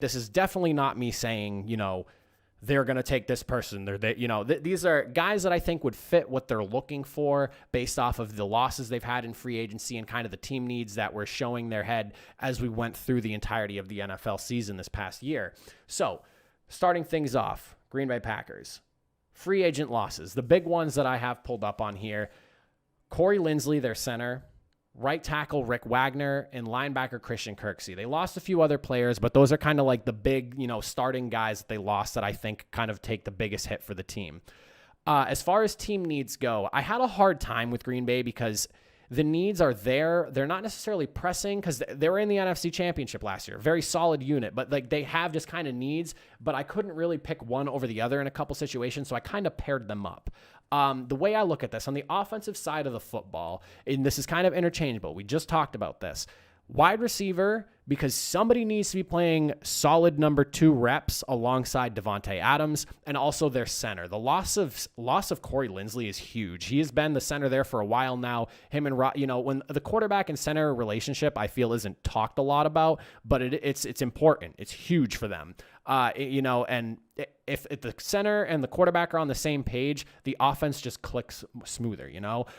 This is definitely not me saying, they're going to take this person. These are guys that I think would fit what they're looking for based off of the losses they've had in free agency and kind of the team needs that were showing their head as we went through the entirety of the NFL season this past year. So starting things off, Green Bay Packers, free agent losses. The big ones that I have pulled up on here, Corey Linsley, their center, right tackle Rick Wagner, and linebacker Christian Kirksey. They lost a few other players, but those are kind of like the big, starting guys that they lost that I think kind of take the biggest hit for the team. As far as team needs go, I had a hard time with Green Bay because the needs are there. They're not necessarily pressing because they were in the NFC Championship last year. Very solid unit, but they have just kind of needs, but I couldn't really pick one over the other in a couple situations, so I kind of paired them up. The way I look at this, on the offensive side of the football, and this is kind of interchangeable. We just talked about this. Wide receiver, because somebody needs to be playing solid number 2 reps alongside Devontae Adams, and also their center. The loss of Corey Linsley is huge. He has been the center there for a while now. Him and when the quarterback and center relationship, I feel isn't talked a lot about, but it's important. It's huge for them. And if the center and the quarterback are on the same page, the offense just clicks smoother,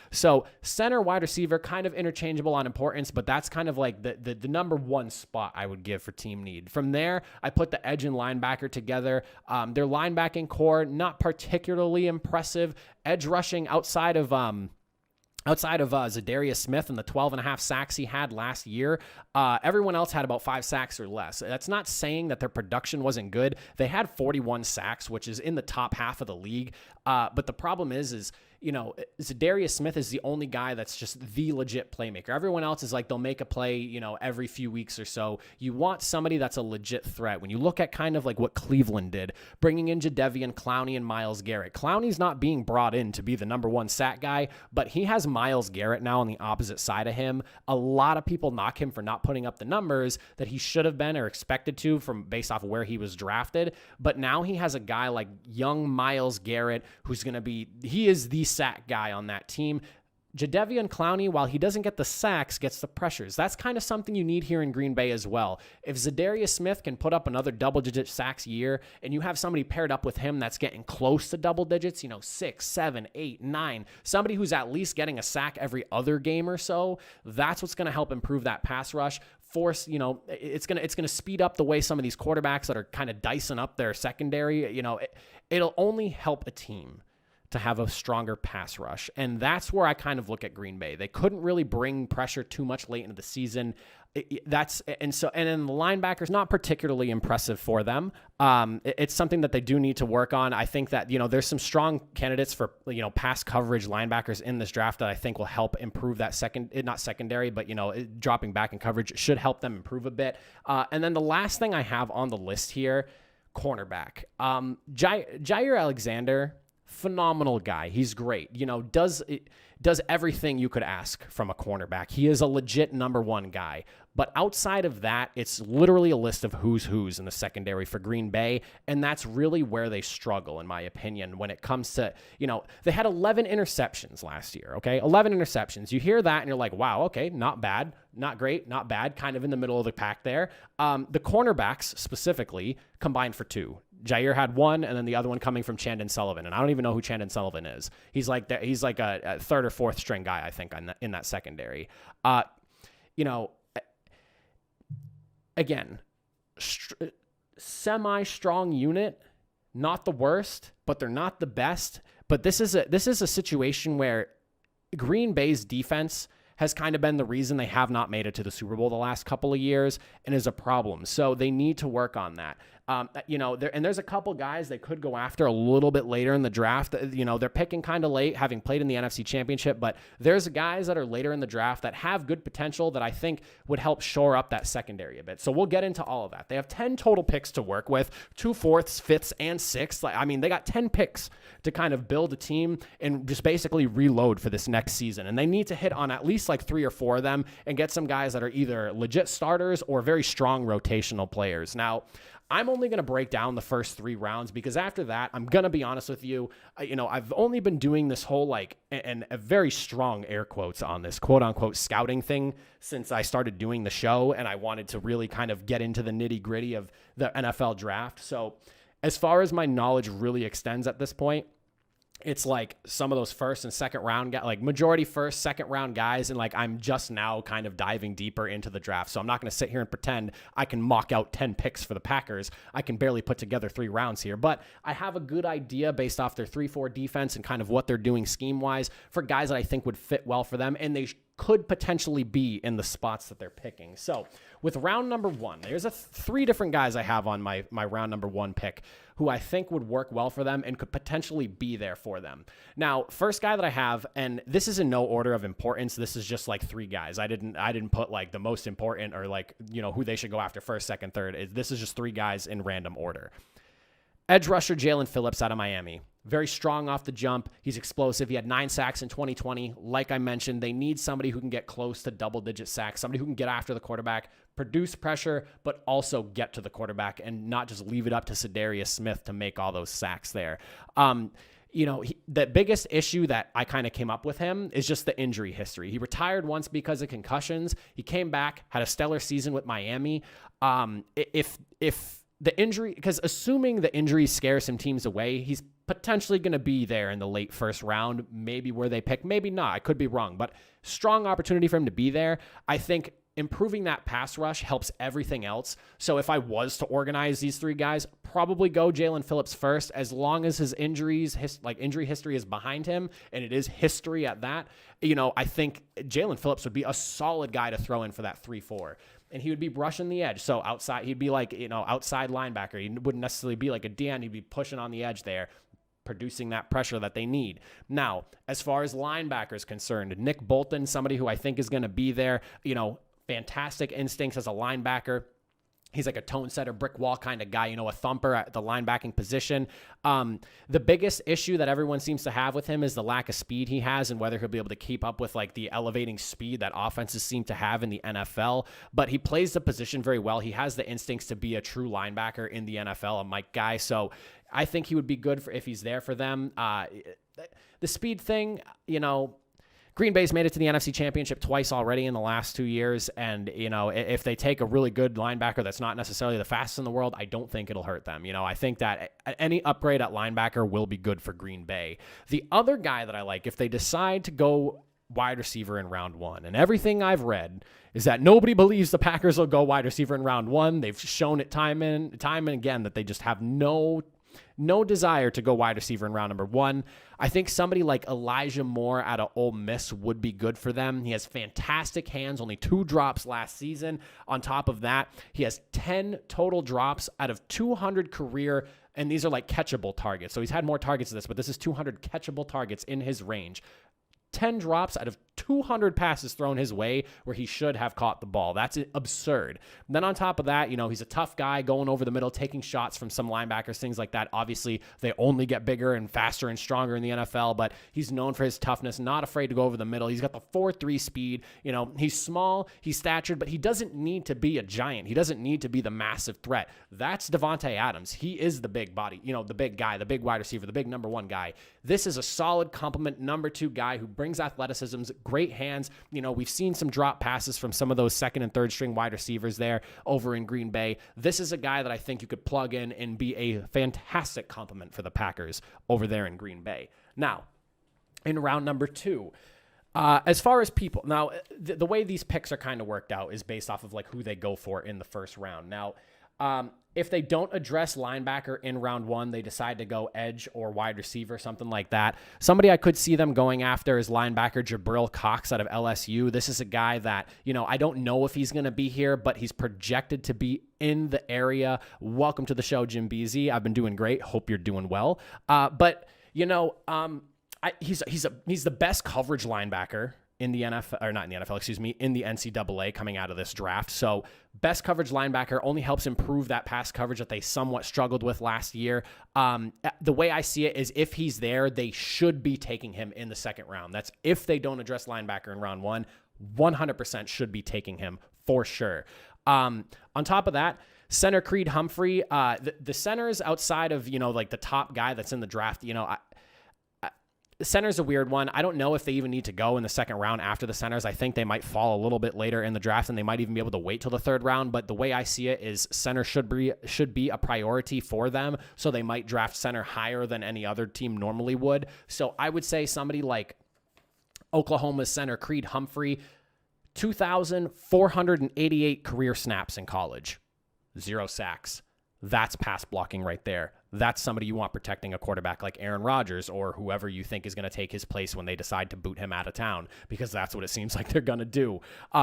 So center, wide receiver, kind of interchangeable on importance, but that's kind of like the number 1 spot I would give for team need. From there, I put the edge and linebacker together. Their linebacking core, not particularly impressive. Edge rushing outside of Zadarius Smith and the 12.5 sacks he had last year, everyone else had about 5 sacks or less. That's not saying that their production wasn't good. They had 41 sacks, which is in the top half of the league. But the problem is Zadarius Smith is the only guy that's just the legit playmaker. Everyone else is like, they'll make a play, every few weeks or so. You want somebody that's a legit threat. When you look at kind of like what Cleveland did, bringing in Jadeveon Clowney and Myles Garrett. Clowney's not being brought in to be the number 1 sack guy, but he has Myles Garrett now on the opposite side of him. A lot of people knock him for not putting up the numbers that he should have been or expected to from based off of where he was drafted. But now he has a guy like young Myles Garrett who's going to be, he is the sack guy on that team. Jadeveon Clowney, while he doesn't get the sacks, gets the pressures. That's kind of something you need here in Green Bay as well. If Zadarius Smith can put up another double-digit sacks year, and you have somebody paired up with him that's getting close to double digits, 6, 7, 8, 9, somebody who's at least getting a sack every other game or so, that's what's going to help improve that pass rush. Force, it's gonna speed up the way some of these quarterbacks that are kind of dicing up their secondary, it'll only help a team to have a stronger pass rush. And that's where I kind of look at Green Bay. They couldn't really bring pressure too much late into the season. And then the linebackers, not particularly impressive for them. It's something that they do need to work on. I think that, there's some strong candidates for, pass coverage linebackers in this draft that I think will help improve that not secondary, but, dropping back in coverage should help them improve a bit. And then the last thing I have on the list here, cornerback. Jair Alexander, phenomenal guy. He's great. Does everything you could ask from a cornerback. He is a legit number 1 guy. But outside of that, it's literally a list of who's in the secondary for Green Bay, and that's really where they struggle, in my opinion, when it comes to, they had 11 interceptions last year, okay? 11 interceptions. You hear that, and you're like, wow, okay, not bad, not great, not bad, kind of in the middle of the pack there. The cornerbacks, specifically, combined for 2. Jair had 1, and then the other one coming from Chandon Sullivan, and I don't even know who Chandon Sullivan is. He's like a 3rd or 4th string guy, I think, in that secondary. Again, semi-strong unit, not the worst, but they're not the best. But this is a situation where Green Bay's defense has kind of been the reason they have not made it to the Super Bowl the last couple of years and is a problem. So they need to work on that. There's a couple guys they could go after a little bit later in the draft. They're picking kind of late, having played in the NFC Championship, but there's guys that are later in the draft that have good potential that I think would help shore up that secondary a bit. So we'll get into all of that. They have 10 total picks to work with, 2 4ths, 5ths, and 6ths. They got 10 picks to kind of build a team and just basically reload for this next season. And they need to hit on at least like 3 or 4 of them and get some guys that are either legit starters or very strong rotational players. Now, I'm only going to break down the first 3 rounds because after that, I'm going to be honest with you. I've only been doing this whole and a very strong air quotes on this quote unquote scouting thing since I started doing the show. And I wanted to really kind of get into the nitty gritty of the NFL draft. So as far as my knowledge really extends at this point, it's like some of those first and second round guys, like majority first, second round guys. And like, I'm just now kind of diving deeper into the draft. So I'm not going to sit here and pretend I can mock out 10 picks for the Packers. I can barely put together 3 rounds here, but I have a good idea based off their 3-4 defense and kind of what they're doing scheme wise for guys that I think would fit well for them. And they could potentially be in the spots that they're picking. So with round number 1, there's 3 different guys I have on my round number 1 pick who I think would work well for them and could potentially be there for them. Now, first guy that I have, and this is in no order of importance. This is just like 3 guys. I didn't put like the most important or like, who they should go after first, second, third. This is just 3 guys in random order. Edge rusher Jalen Phillips out of Miami. Very strong off the jump. He's explosive. He had 9 sacks in 2020. Like I mentioned, they need somebody who can get close to double-digit sacks, somebody who can get after the quarterback, produce pressure, but also get to the quarterback and not just leave it up to Sedarius Smith to make all those sacks there. The biggest issue that I kind of came up with him is just the injury history. He retired once because of concussions. He came back, had a stellar season with Miami. If the injury, because assuming the injury scares some teams away, he's potentially going to be there in the late first round, maybe where they pick, maybe not. I could be wrong, but strong opportunity for him to be there. I think improving that pass rush helps everything else. So if I was to organize these 3 guys, probably go Jalen Phillips first, as long as his injury history is behind him, and it is history at that. I think Jalen Phillips would be a solid guy to throw in for that 3-4. And he would be rushing the edge. So outside, he'd be like, outside linebacker. He wouldn't necessarily be like a DN. He'd be pushing on the edge there, producing that pressure that they need. Now, as far as linebackers concerned, Nick Bolton, somebody who I think is going to be there, fantastic instincts as a linebacker. He's like a tone setter, brick wall kind of guy, a thumper at the linebacking position. The biggest issue that everyone seems to have with him is the lack of speed he has and whether he'll be able to keep up with like the elevating speed that offenses seem to have in the NFL. But he plays the position very well. He has the instincts to be a true linebacker in the NFL, a Mike guy. So I think he would be good if he's there for them. The speed thing, Green Bay's made it to the NFC Championship twice already in the last 2 years. And, if they take a really good linebacker that's not necessarily the fastest in the world, I don't think it'll hurt them. I think that any upgrade at linebacker will be good for Green Bay. The other guy that I like, if they decide to go wide receiver in round 1, and everything I've read is that nobody believes the Packers will go wide receiver in round 1. They've shown it time and again that they just have no desire to go wide receiver in round number 1. I think somebody like Elijah Moore out of Ole Miss would be good for them. He has fantastic hands, only 2 drops last season. On top of that, he has 10 total drops out of 200 career, and these are like catchable targets. So he's had more targets than this, but this is 200 catchable targets in his range. 10 drops out of 200 passes thrown his way where he should have caught the ball. That's absurd. And then on top of that, he's a tough guy going over the middle, taking shots from some linebackers, things like that. Obviously, they only get bigger and faster and stronger in the NFL, but he's known for his toughness, not afraid to go over the middle. He's got the 4.3 speed. He's small, he's statured, but he doesn't need to be a giant. He doesn't need to be the massive threat. That's Devontae Adams. He is the big body, the big guy, the big wide receiver, the big number 1 guy. This is a solid complement number 2 guy who brings athleticism, great hands. We've seen some drop passes from some of those second and third string wide receivers there over in Green Bay. This is a guy that I think you could plug in and be a fantastic complement for the Packers over there in Green Bay. Now, in round number 2, as far as people, now the way these picks are kind of worked out is based off of like who they go for in the first round. Now, if they don't address linebacker in round 1, they decide to go edge or wide receiver, something like that. Somebody I could see them going after is linebacker Jabril Cox out of LSU. This is a guy that, I don't know if he's going to be here, but he's projected to be in the area. Welcome to the show, Jim Beasy. I've been doing great. Hope you're doing well. He's the best coverage linebacker in the NFL, or not in the NFL, in the NCAA coming out of this draft. So best coverage linebacker only helps improve that pass coverage that they somewhat struggled with last year. The way I see it is if he's there, they should be taking him in the second round. That's if they don't address linebacker in round 1, 100% should be taking him for sure. On top of that, Center Creed Humphrey, the centers outside of, like the top guy that's in the draft, center's a weird one. I don't know if they even need to go in the second round after the centers. I think they might fall a little bit later in the draft, and they might even be able to wait till the third round. But the way I see it is center should be a priority for them. So they might draft center higher than any other team normally would. So I would say somebody like Oklahoma's center Creed Humphrey, 2,488 career snaps in college, 0 sacks. That's pass blocking right there. That's somebody you want protecting a quarterback like Aaron Rodgers or whoever you think is going to take his place when they decide to boot him out of town, because that's what it seems like they're going to do.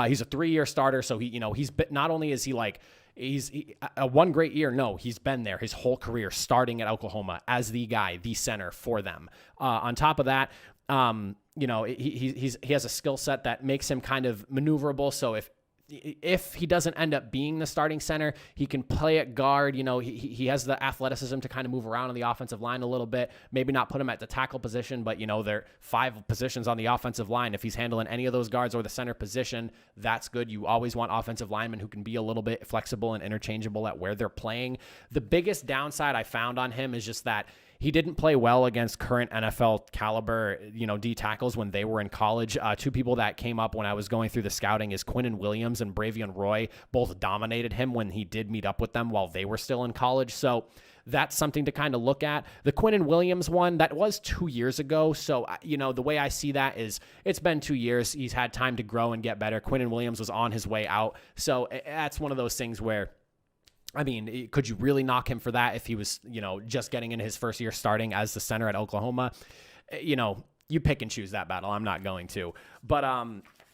He's a 3-year starter, so he's not only is he like he's a one great year. No, he's been there his whole career, starting at Oklahoma as the guy, the center for them. On top of that, he has a skill set that makes him kind of maneuverable. So if he doesn't end up being the starting center, he can play at guard. He has the athleticism to kind of move around on the offensive line a little bit, maybe not put him at the tackle position, but there are 5 positions on the offensive line. If he's handling any of those guards or the center position, that's good. You always want offensive linemen who can be a little bit flexible and interchangeable at where they're playing. The biggest downside I found on him is just that he didn't play well against current NFL caliber, D tackles when they were in college. 2 people that came up when I was going through the scouting is Quinnen Williams and Bravion Roy. Both dominated him when he did meet up with them while they were still in college. So that's something to kind of look at. The Quinnen Williams one, that was 2 years ago. So, the way I see that is it's been 2 years. He's had time to grow and get better. Quinnen Williams was on his way out. So that's one of those things where, could you really knock him for that if he was, just getting into his first year starting as the center at Oklahoma? You pick and choose that battle. I'm not going to. But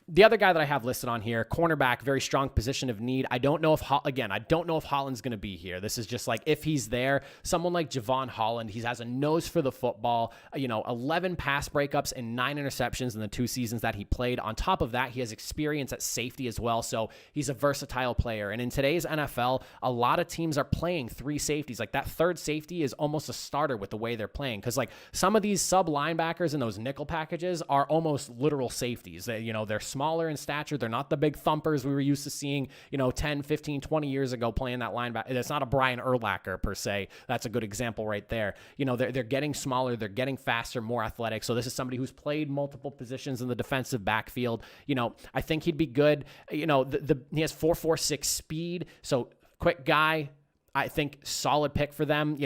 the other guy that I have listed on here, cornerback, very strong position of need. I don't know if Holland's going to be here. This is just like if he's there, someone like Javon Holland, he has a nose for the football, 11 pass breakups and 9 interceptions in the 2 seasons that he played. On top of that, he has experience at safety as well. So he's a versatile player. And in today's NFL, a lot of teams are playing 3 safeties. Like that third safety is almost a starter with the way they're playing. Cause like some of these sub linebackers in those nickel packages are almost literal safeties. They're smaller in stature. They're not the big thumpers we were used to seeing, 10, 15, 20 years ago playing that linebacker. It's not a Brian Urlacher per se. That's a good example right there. They're getting smaller. They're getting faster, more athletic. So this is somebody who's played multiple positions in the defensive backfield. I think he'd be good. He has 4.46 speed. So quick guy. I think solid pick for them.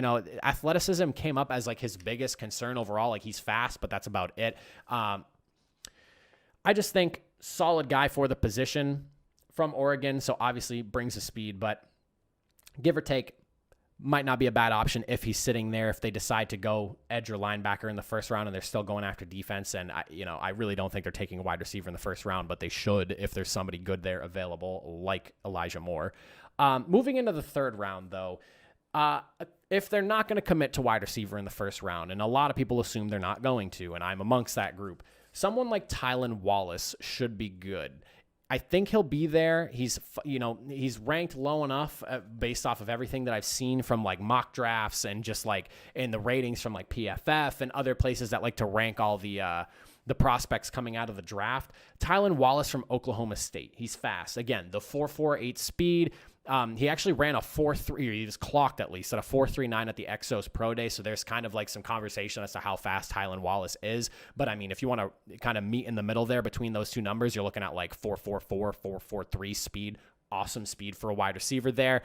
Athleticism came up as like his biggest concern overall. Like he's fast, but that's about it. I just think solid guy for the position from Oregon. So obviously brings the speed, but give or take might not be a bad option if he's sitting there, if they decide to go edge or linebacker in the first round and they're still going after defense. And I really don't think they're taking a wide receiver in the first round, but they should if there's somebody good there available like Elijah Moore. Moving into the third round though, if they're not going to commit to wide receiver in the first round, and a lot of people assume they're not going to, and I'm amongst that group, someone like Tylen Wallace should be good. I think he'll be there. He's ranked low enough based off of everything that I've seen from like mock drafts and just like in the ratings from like PFF and other places that like to rank all the prospects coming out of the draft. Tylen Wallace from Oklahoma State. He's fast. Again, the 4.48 speed. He actually ran a 4.3, he was clocked at least at a 4.39 at the Exos Pro Day. So there's kind of like some conversation as to how fast Tylen Wallace is. But if you want to kind of meet in the middle there between those two numbers, you're looking at like 4.44, 4.43 speed. Awesome speed for a wide receiver there.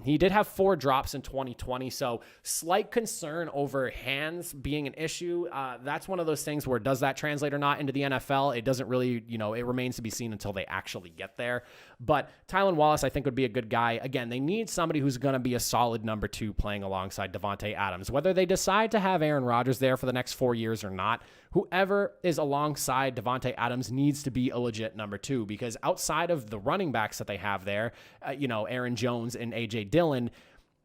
He did have 4 drops in 2020, so slight concern over hands being an issue. That's one of those things where does that translate or not into the NFL? It doesn't really, it remains to be seen until they actually get there. But Tylen Wallace, I think, would be a good guy. Again, they need somebody who's going to be a solid number 2 playing alongside Davante Adams. Whether they decide to have Aaron Rodgers there for the next 4 years or not, whoever is alongside Davante Adams needs to be a legit number 2, because outside of the running backs that they have there, Aaron Jones and A.J. Dillon,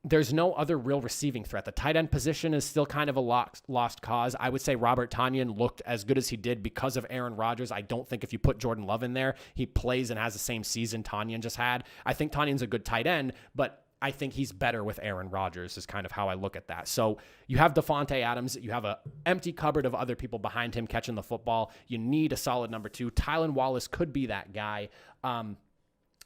there's no other real receiving threat. The tight end position is still kind of a lost cause. I would say Robert Tonyan looked as good as he did because of Aaron Rodgers. I don't think if you put Jordan Love in there, he plays and has the same season Tonyan just had. I think Tonyan's a good tight end, but I think he's better with Aaron Rodgers is kind of how I look at that. So you have Davante Adams. You have an empty cupboard of other people behind him catching the football. You need a solid number 2. Tylen Wallace could be that guy.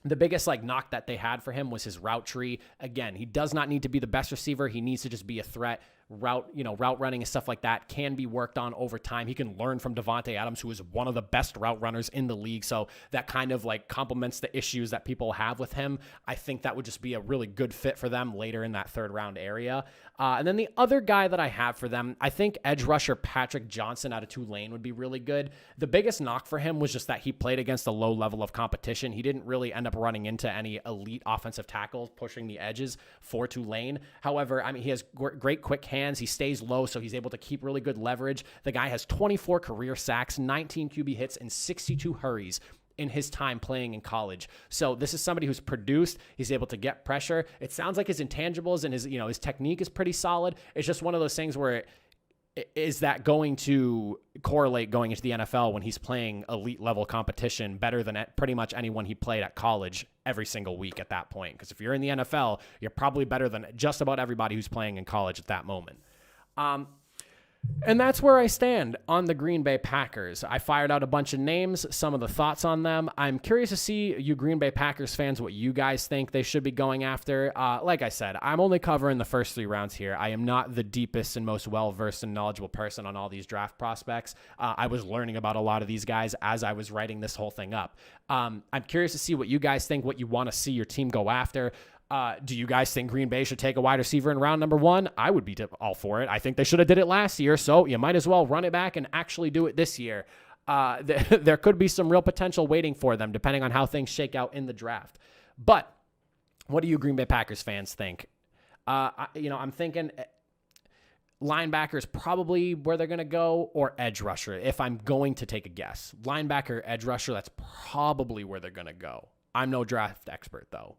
The biggest knock that they had for him was his route tree. Again, he does not need to be the best receiver. He needs to just be a threat. Route running and stuff like that can be worked on over time. He can learn from Devontae Adams, who is one of the best route runners in the league. So that kind of complements the issues that people have with him. I think that would just be a really good fit for them later in that third round area. And then the other guy that I have for them, I think edge rusher Patrick Johnson out of Tulane would be really good. The biggest knock for him was just that he played against a low level of competition. He didn't really end up running into any elite offensive tackles pushing the edges for Tulane. However, he has great quick hands. He stays low, so he's able to keep really good leverage. The guy has 24 career sacks, 19 QB hits, and 62 hurries in his time playing in college. So this is somebody who's produced. He's able to get pressure. It sounds like his intangibles and his technique is pretty solid. It's just one of those things where is that going to correlate going into the NFL when he's playing elite level competition better than pretty much anyone he played at college every single week at that point? Because if you're in the NFL, you're probably better than just about everybody who's playing in college at that moment. And that's where I stand on the Green Bay Packers. I fired out a bunch of names, some of the thoughts on them. I'm curious to see you Green Bay Packers fans, what you guys think they should be going after. Like I said, I'm only covering the first 3 rounds here. I am not the deepest and most well-versed and knowledgeable person on all these draft prospects. I was learning about a lot of these guys as I was writing this whole thing up. I'm curious to see what you guys think, what you want to see your team go after. Do you guys think Green Bay should take a wide receiver in round number 1? I would be all for it. I think they should have did it last year, so you might as well run it back and actually do it this year. There could be some real potential waiting for them, depending on how things shake out in the draft. But what do you Green Bay Packers fans think? I'm thinking linebackers probably where they're going to go, or edge rusher. If I'm going to take a guess, linebacker, edge rusher, that's probably where they're going to go. I'm no draft expert, though.